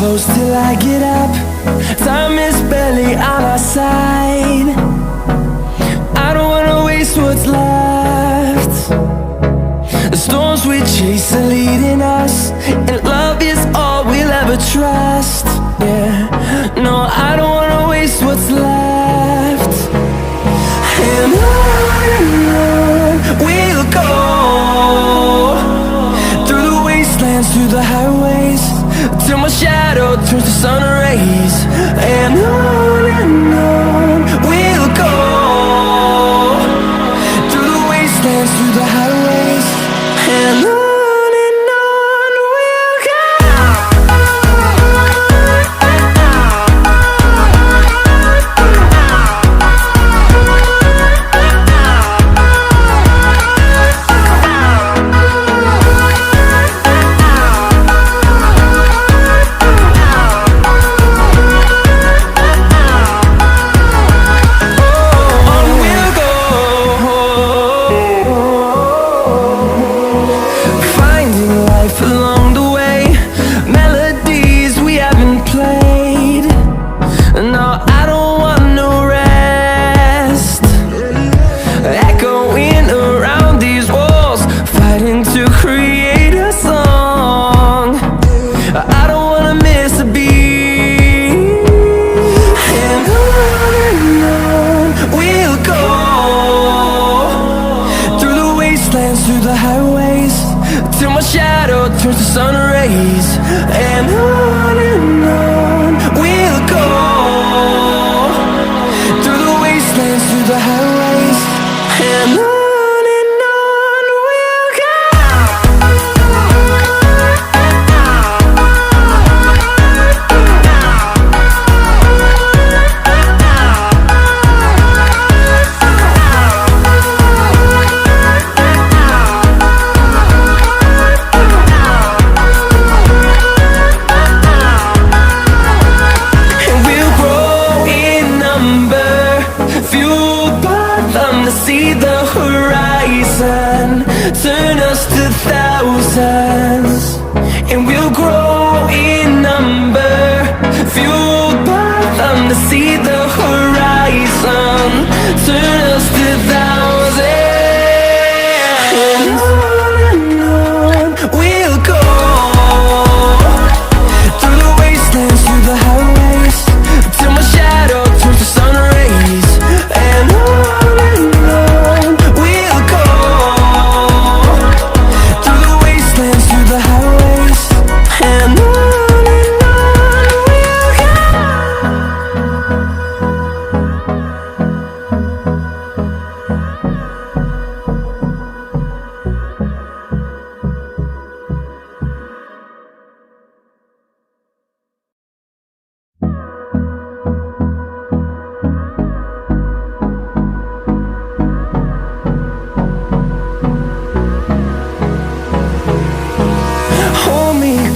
close till I get up. Time is barely on our side. I don't wanna waste what's left. The storms we chase are leading us, and love is all we'll ever trust. Yeah, no, I don't wanna waste what's left. And on we'll go, through the wastelands, through the highways, till my shadow turns to sun rays. And on we'll go, through the wastelands, through the highways, and on. Through the highways, till my shadow turns to sun rays. And on we'll go, through the wastelands, through the highways, and on. See the horizon, turn us to thousands, and we'll grow in number, fueled by them to see the horizon, turn us to thousands. And on we'll go, through the wastelands, through the highways, till my shadow turns to sun rays. And on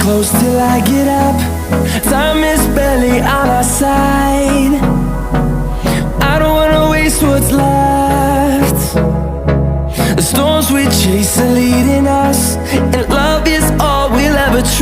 close till I get up. Time is barely on our side. I don't wanna waste what's left. The storms we chase are leading us, and